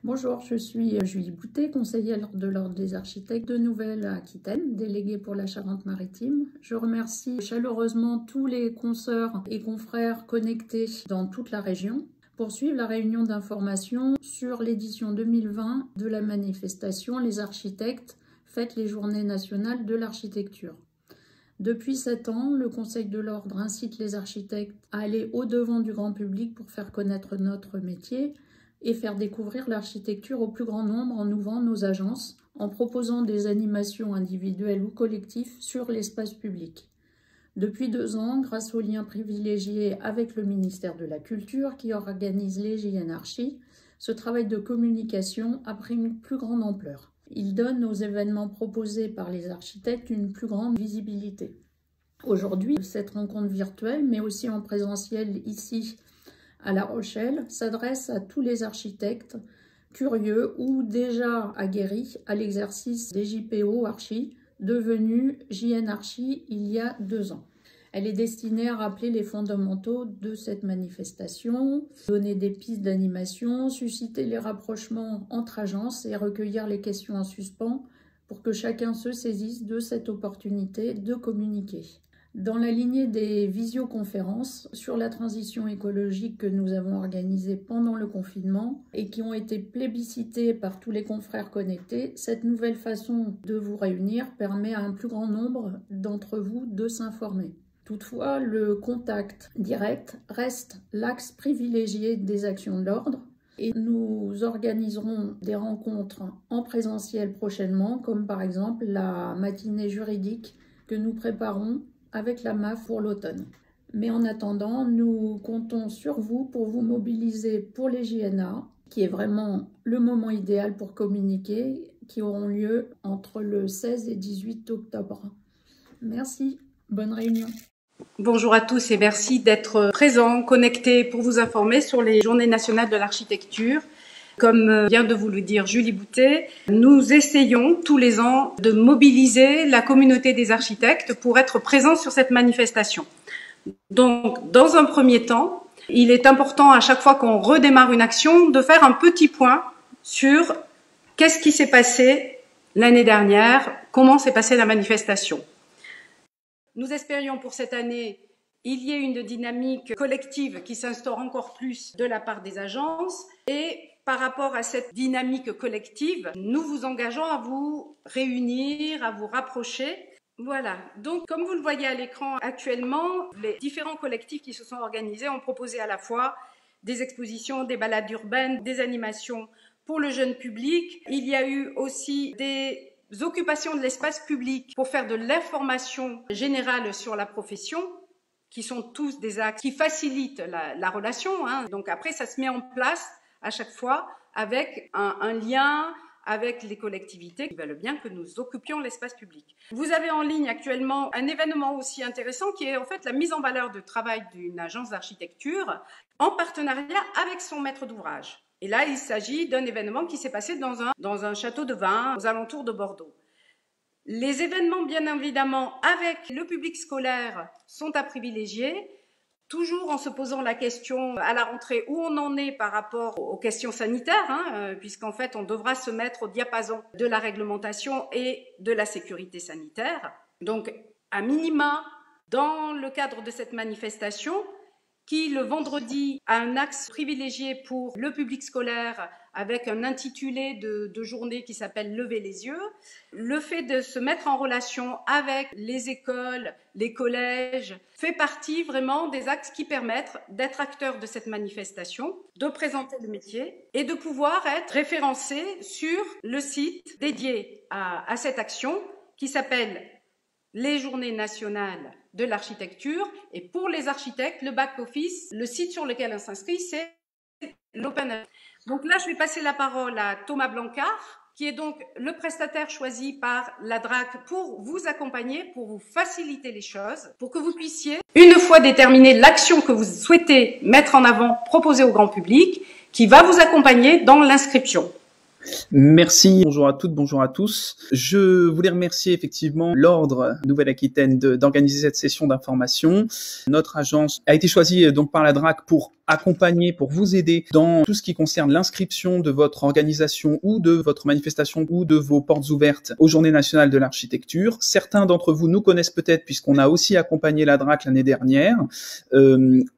Bonjour, je suis Julie Boutet, conseillère de l'Ordre des architectes de Nouvelle-Aquitaine, déléguée pour la Charente-Maritime. Je remercie chaleureusement tous les consoeurs et confrères connectés dans toute la région pour suivre la réunion d'information sur l'édition 2020 de la manifestation Les architectes fêtent les Journées nationales de l'architecture. Depuis 7 ans, le Conseil de l'Ordre incite les architectes à aller au-devant du grand public pour faire connaître notre métier et faire découvrir l'architecture au plus grand nombre en ouvrant nos agences, en proposant des animations individuelles ou collectives sur l'espace public. Depuis 2 ans, grâce aux liens privilégiés avec le ministère de la Culture qui organise les JN Archi, ce travail de communication a pris une plus grande ampleur. Il donne aux événements proposés par les architectes une plus grande visibilité. Aujourd'hui, cette rencontre virtuelle, mais aussi en présentiel ici à La Rochelle, s'adresse à tous les architectes curieux ou déjà aguerris à l'exercice des JPO Archi, devenus JN Archi il y a 2 ans. Elle est destinée à rappeler les fondamentaux de cette manifestation, donner des pistes d'animation, susciter les rapprochements entre agences et recueillir les questions en suspens pour que chacun se saisisse de cette opportunité de communiquer. Dans la lignée des visioconférences sur la transition écologique que nous avons organisées pendant le confinement et qui ont été plébiscitées par tous les confrères connectés, cette nouvelle façon de vous réunir permet à un plus grand nombre d'entre vous de s'informer. Toutefois, le contact direct reste l'axe privilégié des actions de l'ordre et nous organiserons des rencontres en présentiel prochainement, comme par exemple la matinée juridique que nous préparons avec la MAF pour l'automne. Mais en attendant, nous comptons sur vous pour vous mobiliser pour les JNA, qui est vraiment le moment idéal pour communiquer, qui auront lieu entre le 16 et 18 octobre. Merci, bonne réunion. Bonjour à tous et merci d'être présents, connectés pour vous informer sur les Journées nationales de l'architecture. Comme vient de vous le dire Julie Boutet, nous essayons tous les ans de mobiliser la communauté des architectes pour être présents sur cette manifestation. Donc, dans un premier temps, il est important à chaque fois qu'on redémarre une action de faire un petit point sur qu'est-ce qui s'est passé l'année dernière, comment s'est passée la manifestation. Nous espérions pour cette année il y ait une dynamique collective qui s'instaure encore plus de la part des agences et par rapport à cette dynamique collective, nous vous engageons à vous réunir, à vous rapprocher. Voilà. Donc, comme vous le voyez à l'écran actuellement, les différents collectifs qui se sont organisés ont proposé à la fois des expositions, des balades urbaines, des animations pour le jeune public. Il y a eu aussi des occupations de l'espace public pour faire de l'information générale sur la profession, qui sont tous des axes qui facilitent la relation. Donc après, ça se met en place à chaque fois avec un lien avec les collectivités qui veulent bien que nous occupions l'espace public. Vous avez en ligne actuellement un événement aussi intéressant qui est en fait la mise en valeur de travail d'une agence d'architecture en partenariat avec son maître d'ouvrage. Et là, il s'agit d'un événement qui s'est passé dans un château de vin aux alentours de Bordeaux. Les événements, bien évidemment, avec le public scolaire sont à privilégier, toujours en se posant la question à la rentrée où on en est par rapport aux questions sanitaires, puisqu'en fait on devra se mettre au diapason de la réglementation et de la sécurité sanitaire. Donc, à minima, dans le cadre de cette manifestation, qui le vendredi a un axe privilégié pour le public scolaire avec un intitulé de journée qui s'appelle « Lever les yeux ». Le fait de se mettre en relation avec les écoles, les collèges, fait partie vraiment des axes qui permettent d'être acteur de cette manifestation, de présenter le métier et de pouvoir être référencé sur le site dédié à cette action qui s'appelle les Journées nationales de l'architecture. Et pour les architectes, le back-office, le site sur lequel on s'inscrit, c'est l'Open. Donc là, je vais passer la parole à Thomas Blancard, qui est donc le prestataire choisi par la DRAC pour vous accompagner, pour vous faciliter les choses, pour que vous puissiez, une fois déterminée l'action que vous souhaitez mettre en avant, proposer au grand public, qui va vous accompagner dans l'inscription. Merci, bonjour à toutes, bonjour à tous. Je voulais remercier effectivement l'Ordre Nouvelle-Aquitaine d'organiser cette session d'information. Notre agence a été choisie donc par la DRAC pour accompagner, pour vous aider dans tout ce qui concerne l'inscription de votre organisation ou de votre manifestation ou de vos portes ouvertes aux Journées nationales de l'architecture. Certains d'entre vous nous connaissent peut-être puisqu'on a aussi accompagné la DRAC l'année dernière.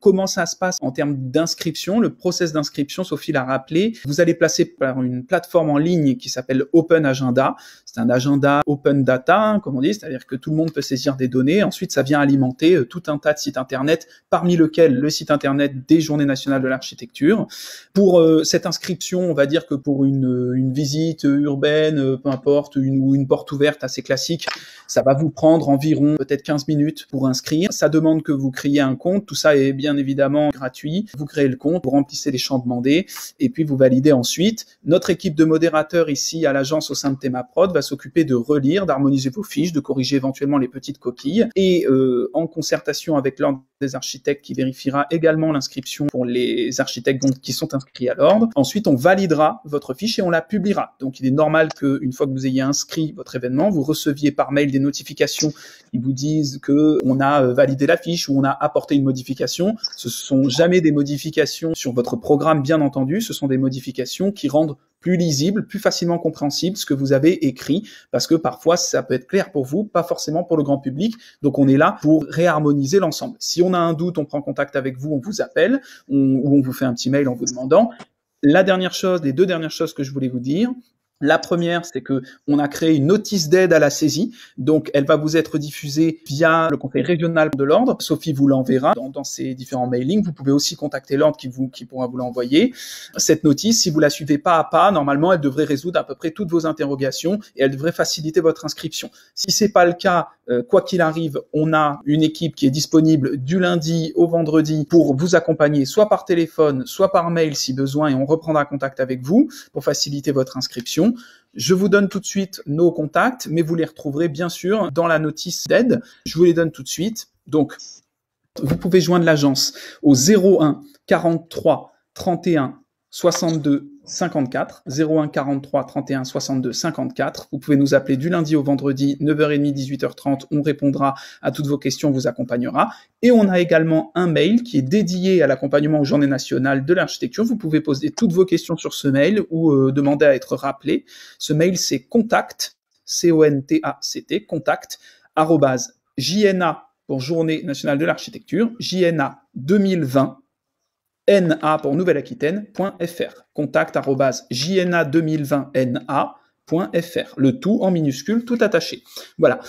Comment ça se passe en termes d'inscription? Le process d'inscription, Sophie l'a rappelé, vous allez passer par une plateforme en ligne qui s'appelle Open Agenda. C'est un agenda open data, comme on dit, c'est-à-dire que tout le monde peut saisir des données. Ensuite, ça vient alimenter tout un tas de sites internet, parmi lesquels le site internet des Journées nationales de l'architecture. Pour cette inscription, on va dire que pour une visite urbaine, peu importe, une porte ouverte assez classique, ça va vous prendre environ peut-être 15 minutes pour inscrire. Ça demande que vous créiez un compte. Tout ça est bien évidemment gratuit. Vous créez le compte, vous remplissez les champs demandés et puis vous validez ensuite. Notre équipe de modérateurs ici à l'agence au sein de ThémaProd va s'occuper de relire, d'harmoniser vos fiches, de corriger éventuellement les petites coquilles et en concertation avec l'ordre des architectes qui vérifiera également l'inscription pour les architectes qui sont inscrits à l'ordre. Ensuite, on validera votre fiche et on la publiera. Donc, il est normal qu'une fois que vous ayez inscrit votre événement, vous receviez par mail des notifications qui vous disent que on a validé la fiche ou on a apporté une modification. Ce sont jamais des modifications sur votre programme, bien entendu. Ce sont des modifications qui rendent plus lisible, plus facilement compréhensible ce que vous avez écrit, parce que parfois ça peut être clair pour vous, pas forcément pour le grand public. Donc on est là pour réharmoniser l'ensemble. Si on a un doute, on prend contact avec vous, on vous appelle, ou on vous fait un petit mail en vous demandant. Les deux dernières choses que je voulais vous dire. La première, c'est que on a créé une notice d'aide à la saisie. Donc, elle va vous être diffusée via le conseil régional de l'ordre. Sophie vous l'enverra dans ses différents mailings. Vous pouvez aussi contacter l'ordre qui pourra vous l'envoyer. Cette notice, si vous la suivez pas à pas, normalement, elle devrait résoudre à peu près toutes vos interrogations et elle devrait faciliter votre inscription. Si c'est pas le cas, quoi qu'il arrive, on a une équipe qui est disponible du lundi au vendredi pour vous accompagner, soit par téléphone, soit par mail si besoin, et on reprendra contact avec vous pour faciliter votre inscription. Je vous donne tout de suite nos contacts, mais vous les retrouverez bien sûr dans la notice d'aide. Je vous les donne tout de suite. Donc, vous pouvez joindre l'agence au 01 43 31 62 54, 01 43 31 62 54. Vous pouvez nous appeler du lundi au vendredi, 9h30, 18h30. On répondra à toutes vos questions, on vous accompagnera. Et on a également un mail qui est dédié à l'accompagnement aux Journées nationales de l'architecture. Vous pouvez poser toutes vos questions sur ce mail ou demander à être rappelé. Ce mail, c'est contact, C-O-N-T-A-C-T, contact, @JNA pour Journée nationale de l'architecture, JNA 2020, NA pour Nouvelle-Aquitaine.fr. Contact @jna2020na.fr. Le tout en minuscule, tout attaché. Voilà,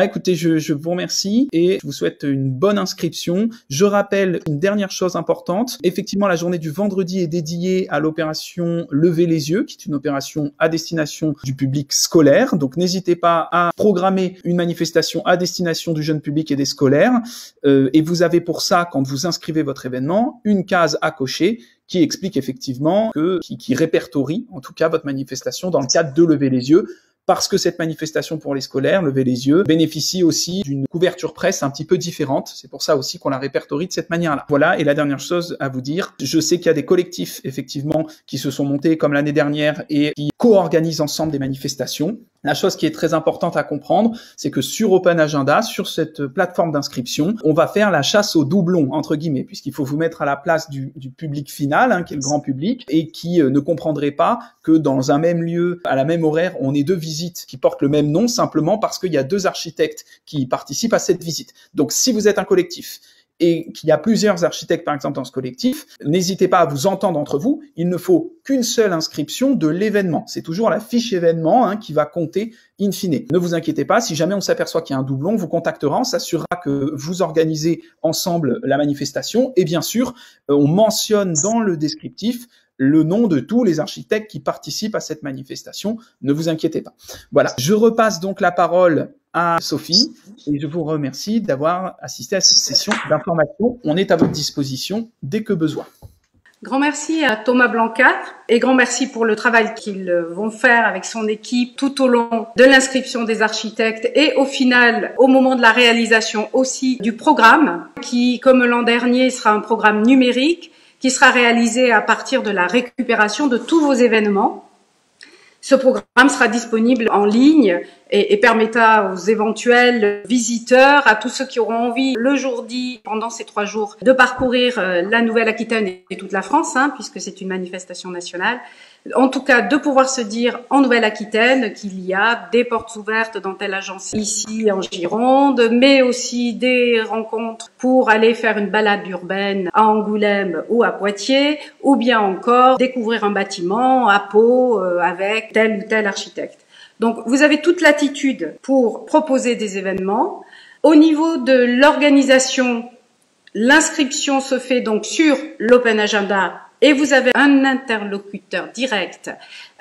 écoutez, je vous remercie et je vous souhaite une bonne inscription. Je rappelle une dernière chose importante. Effectivement, la journée du vendredi est dédiée à l'opération Lever les yeux, qui est une opération à destination du public scolaire. Donc, n'hésitez pas à programmer une manifestation à destination du jeune public et des scolaires. Et vous avez pour ça, quand vous inscrivez votre événement, une case à cocher qui explique effectivement qui répertorie en tout cas votre manifestation dans le cadre de Lever les yeux, parce que cette manifestation pour les scolaires, Lever les yeux, bénéficie aussi d'une couverture presse un petit peu différente. C'est pour ça aussi qu'on la répertorie de cette manière-là. Voilà, et la dernière chose à vous dire, je sais qu'il y a des collectifs effectivement qui se sont montés comme l'année dernière et qui co-organisent ensemble des manifestations. La chose qui est très importante à comprendre, c'est que sur Open Agenda, sur cette plateforme d'inscription, on va faire la chasse aux doublons, entre guillemets, puisqu'il faut vous mettre à la place du public final, qui est le grand public, et qui ne comprendrait pas que dans un même lieu, à la même horaire, on ait deux visites qui portent le même nom, simplement parce qu'il y a deux architectes qui participent à cette visite. Donc, si vous êtes un collectif, et qu'il y a plusieurs architectes, par exemple, dans ce collectif, n'hésitez pas à vous entendre entre vous. Il ne faut qu'une seule inscription de l'événement. C'est toujours la fiche événement qui va compter in fine. Ne vous inquiétez pas, si jamais on s'aperçoit qu'il y a un doublon, on vous contactera, on s'assurera que vous organisez ensemble la manifestation. Et bien sûr, on mentionne dans le descriptif le nom de tous les architectes qui participent à cette manifestation. Ne vous inquiétez pas. Voilà, je repasse donc la parole à Sophie et je vous remercie d'avoir assisté à cette session d'information. On est à votre disposition dès que besoin. Grand merci à Thomas Blancat et grand merci pour le travail qu'ils vont faire avec son équipe tout au long de l'inscription des architectes et au final, au moment de la réalisation aussi du programme qui, comme l'an dernier, sera un programme numérique qui sera réalisé à partir de la récupération de tous vos événements. Ce programme sera disponible en ligne et permettra aux éventuels visiteurs, à tous ceux qui auront envie, le jour dit, pendant ces 3 jours, de parcourir la Nouvelle-Aquitaine et toute la France, puisque c'est une manifestation nationale. En tout cas, de pouvoir se dire en Nouvelle-Aquitaine qu'il y a des portes ouvertes dans telle agence ici en Gironde, mais aussi des rencontres pour aller faire une balade urbaine à Angoulême ou à Poitiers, ou bien encore découvrir un bâtiment à Pau avec tel ou tel architecte. Donc, vous avez toute latitude pour proposer des événements. Au niveau de l'organisation, l'inscription se fait donc sur l'Open Agenda et vous avez un interlocuteur direct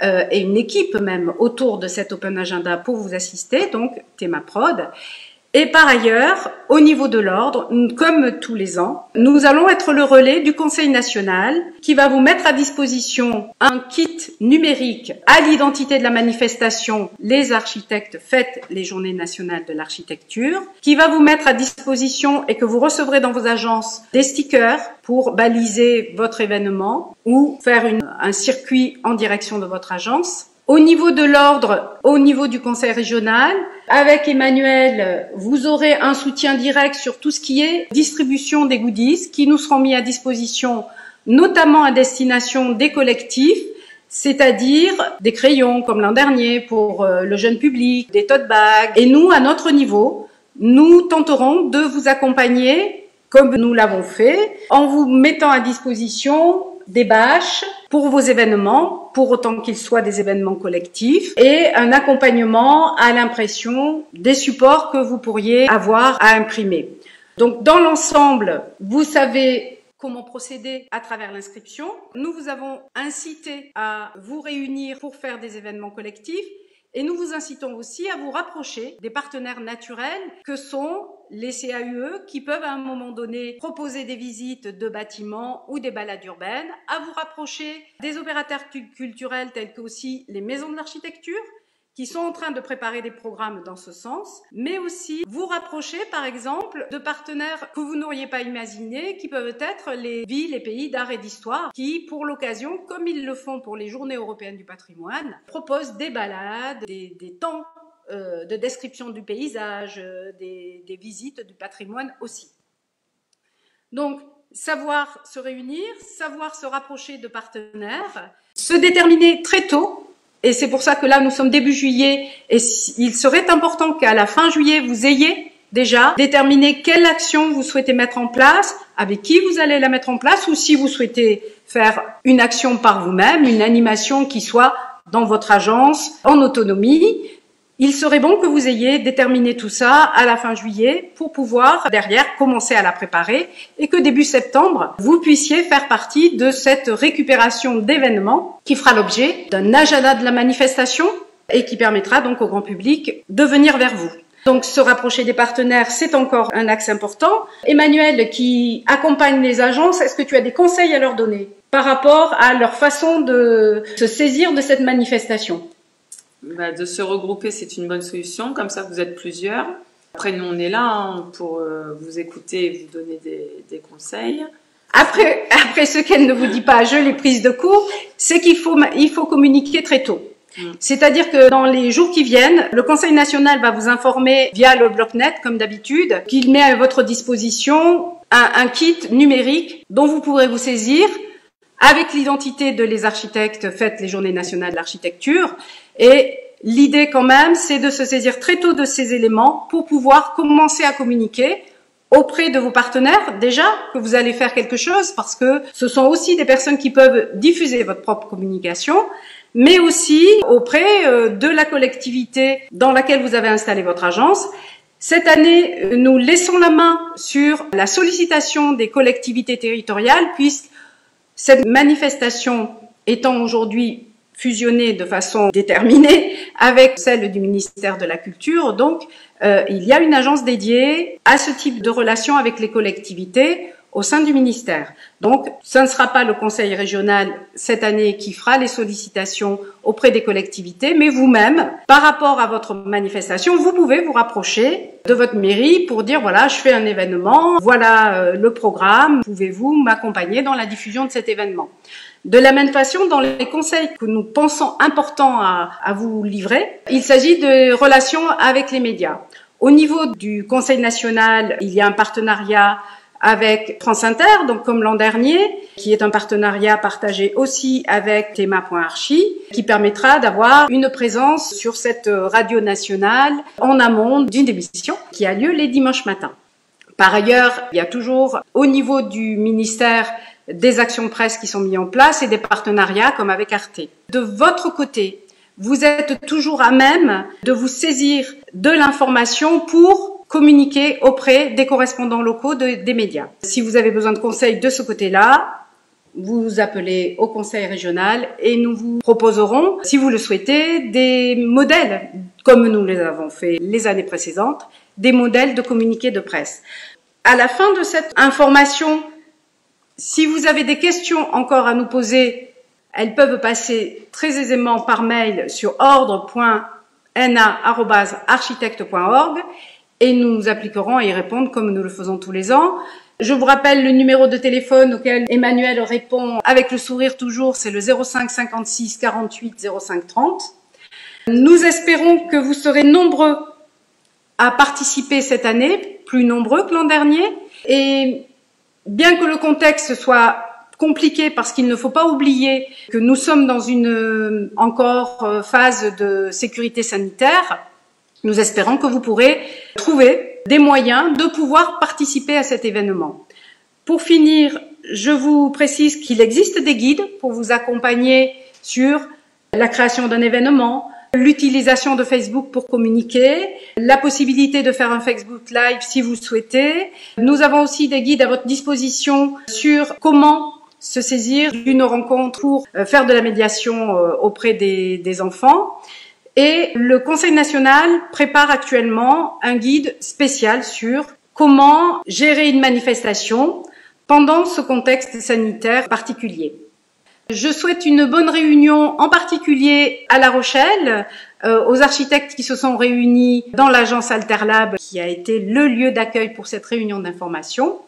et une équipe même autour de cet Open Agenda pour vous assister, donc Thémaprod. Et par ailleurs, au niveau de l'ordre, comme tous les ans, nous allons être le relais du Conseil national qui va vous mettre à disposition un kit numérique à l'identité de la manifestation Les architectes fêtent les Journées nationales de l'architecture, qui va vous mettre à disposition et que vous recevrez dans vos agences des stickers pour baliser votre événement ou faire un circuit en direction de votre agence. Au niveau de l'ordre, au niveau du conseil régional, avec Emmanuel, vous aurez un soutien direct sur tout ce qui est distribution des goodies qui nous seront mis à disposition, notamment à destination des collectifs, c'est-à-dire des crayons comme l'an dernier pour le jeune public, des tote bags. Et nous, à notre niveau, nous tenterons de vous accompagner comme nous l'avons fait en vous mettant à disposition des bâches pour vos événements, pour autant qu'ils soient des événements collectifs, et un accompagnement à l'impression des supports que vous pourriez avoir à imprimer. Donc, dans l'ensemble, vous savez comment procéder à travers l'inscription. Nous vous avons incité à vous réunir pour faire des événements collectifs. Et nous vous incitons aussi à vous rapprocher des partenaires naturels que sont les CAUE qui peuvent à un moment donné proposer des visites de bâtiments ou des balades urbaines, à vous rapprocher des opérateurs culturels tels que aussi les maisons de l'architecture qui sont en train de préparer des programmes dans ce sens, mais aussi vous rapprocher par exemple de partenaires que vous n'auriez pas imaginés, qui peuvent être les villes et pays d'art et d'histoire, qui pour l'occasion, comme ils le font pour les Journées européennes du patrimoine, proposent des balades, des temps de description du paysage, des visites du patrimoine aussi. Donc, savoir se réunir, savoir se rapprocher de partenaires, se déterminer très tôt. Et c'est pour ça que là, nous sommes début juillet et il serait important qu'à la fin juillet, vous ayez déjà déterminé quelle action vous souhaitez mettre en place, avec qui vous allez la mettre en place ou si vous souhaitez faire une action par vous-même, une animation qui soit dans votre agence en autonomie. Il serait bon que vous ayez déterminé tout ça à la fin juillet pour pouvoir derrière commencer à la préparer et que début septembre, vous puissiez faire partie de cette récupération d'événements qui fera l'objet d'un agenda de la manifestation et qui permettra donc au grand public de venir vers vous. Donc se rapprocher des partenaires, c'est encore un axe important. Emmanuel, qui accompagne les agences, est-ce que tu as des conseils à leur donner par rapport à leur façon de se saisir de cette manifestation ? De se regrouper, c'est une bonne solution. Comme ça, vous êtes plusieurs. Après, nous, on est là pour vous écouter et vous donner des conseils. Après, ce qu'elle ne vous dit pas, je l'ai prise de court, c'est qu'il faut communiquer très tôt. C'est-à-dire que dans les jours qui viennent, le Conseil national va vous informer via le bloc-net, comme d'habitude, qu'il met à votre disposition un kit numérique dont vous pourrez vous saisir avec l'identité de les architectes fêtent les Journées nationales de l'architecture. Et l'idée quand même, c'est de se saisir très tôt de ces éléments pour pouvoir commencer à communiquer auprès de vos partenaires, déjà, que vous allez faire quelque chose, parce que ce sont aussi des personnes qui peuvent diffuser votre propre communication, mais aussi auprès de la collectivité dans laquelle vous avez installé votre agence. Cette année, nous laissons la main sur la sollicitation des collectivités territoriales, puisque cette manifestation étant aujourd'hui fusionnée de façon déterminée avec celle du ministère de la Culture, donc il y a une agence dédiée à ce type de relation avec les collectivités au sein du ministère. Donc, ce ne sera pas le conseil régional cette année qui fera les sollicitations auprès des collectivités, mais vous-même, par rapport à votre manifestation, vous pouvez vous rapprocher de votre mairie pour dire, voilà, je fais un événement, voilà le programme, pouvez-vous m'accompagner dans la diffusion de cet événement? De la même façon, dans les conseils que nous pensons importants à vous livrer, il s'agit de relations avec les médias. Au niveau du Conseil national, il y a un partenariat avec France Inter, donc comme l'an dernier, qui est un partenariat partagé aussi avec Théma.archi, qui permettra d'avoir une présence sur cette radio nationale en amont d'une émission qui a lieu les dimanches matins. Par ailleurs, il y a toujours au niveau du ministère des actions de presse qui sont mises en place et des partenariats comme avec Arte. De votre côté, vous êtes toujours à même de vous saisir de l'information pour communiquer auprès des correspondants locaux des médias. Si vous avez besoin de conseils de ce côté-là, vous appelez au conseil régional et nous vous proposerons, si vous le souhaitez, des modèles, comme nous les avons fait les années précédentes, des modèles de communiqué de presse. À la fin de cette information, si vous avez des questions encore à nous poser, elles peuvent passer très aisément par mail sur ordre.na@architecte.org et nous nous appliquerons à y répondre comme nous le faisons tous les ans. Je vous rappelle le numéro de téléphone auquel Emmanuel répond avec le sourire toujours, c'est le 05 56 48 05 30. Nous espérons que vous serez nombreux à participer cette année, plus nombreux que l'an dernier, et bien que le contexte soit compliqué parce qu'il ne faut pas oublier que nous sommes dans une phase de sécurité sanitaire, nous espérons que vous pourrez trouver des moyens de pouvoir participer à cet événement. Pour finir, je vous précise qu'il existe des guides pour vous accompagner sur la création d'un événement, l'utilisation de Facebook pour communiquer, la possibilité de faire un Facebook Live si vous le souhaitez. Nous avons aussi des guides à votre disposition sur comment se saisir d'une rencontre pour faire de la médiation auprès des enfants. Et le Conseil national prépare actuellement un guide spécial sur comment gérer une manifestation pendant ce contexte sanitaire particulier. Je souhaite une bonne réunion, en particulier à La Rochelle, aux architectes qui se sont réunis dans l'agence Alterlab, qui a été le lieu d'accueil pour cette réunion d'information.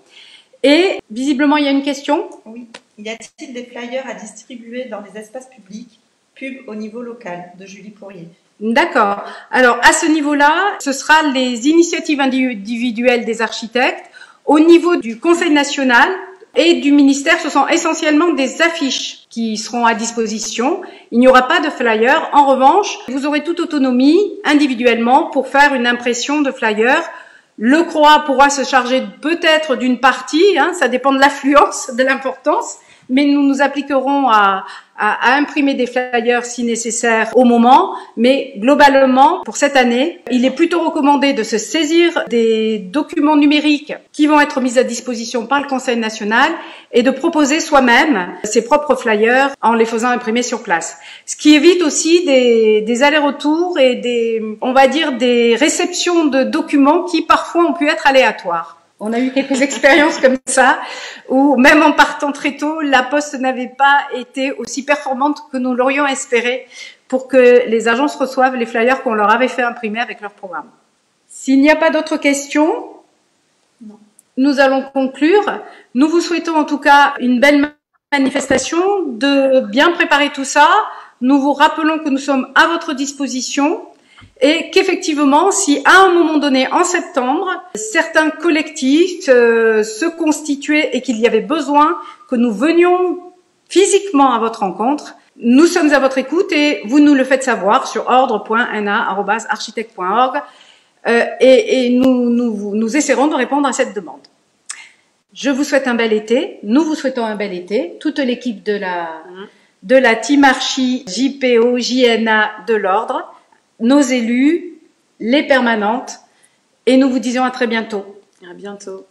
Et visiblement, il y a une question. Oui. Y a-t-il des flyers à distribuer dans les espaces publics, pub au niveau local, de Julie Poirier? D'accord. Alors, à ce niveau-là, ce sera les initiatives individuelles des architectes. Au niveau du Conseil national et du ministère, ce sont essentiellement des affiches qui seront à disposition. Il n'y aura pas de flyers. En revanche, vous aurez toute autonomie individuellement pour faire une impression de flyer. Le CROA pourra se charger peut-être d'une partie, ça dépend de l'affluence, de l'importance, mais nous nous appliquerons à imprimer des flyers si nécessaire au moment. Mais globalement, pour cette année, il est plutôt recommandé de se saisir des documents numériques qui vont être mis à disposition par le Conseil national et de proposer soi-même ses propres flyers en les faisant imprimer sur place. Ce qui évite aussi des allers-retours et des réceptions de documents qui parfois ont pu être aléatoires. On a eu quelques expériences comme ça, où même en partant très tôt, la poste n'avait pas été aussi performante que nous l'aurions espéré pour que les agences reçoivent les flyers qu'on leur avait fait imprimer avec leur programme. S'il n'y a pas d'autres questions, non, nous allons conclure. Nous vous souhaitons en tout cas une belle manifestation, de bien préparer tout ça. Nous vous rappelons que nous sommes à votre disposition. Et qu'effectivement, si à un moment donné, en septembre, certains collectifs se constituaient et qu'il y avait besoin que nous venions physiquement à votre rencontre, nous sommes à votre écoute et vous nous le faites savoir sur ordre.na@architecte.org et nous essaierons de répondre à cette demande. Je vous souhaite un bel été, nous vous souhaitons un bel été, toute l'équipe de la Team Archi, JPO, JNA de l'Ordre, nos élus, les permanentes, et nous vous disons à très bientôt. À bientôt.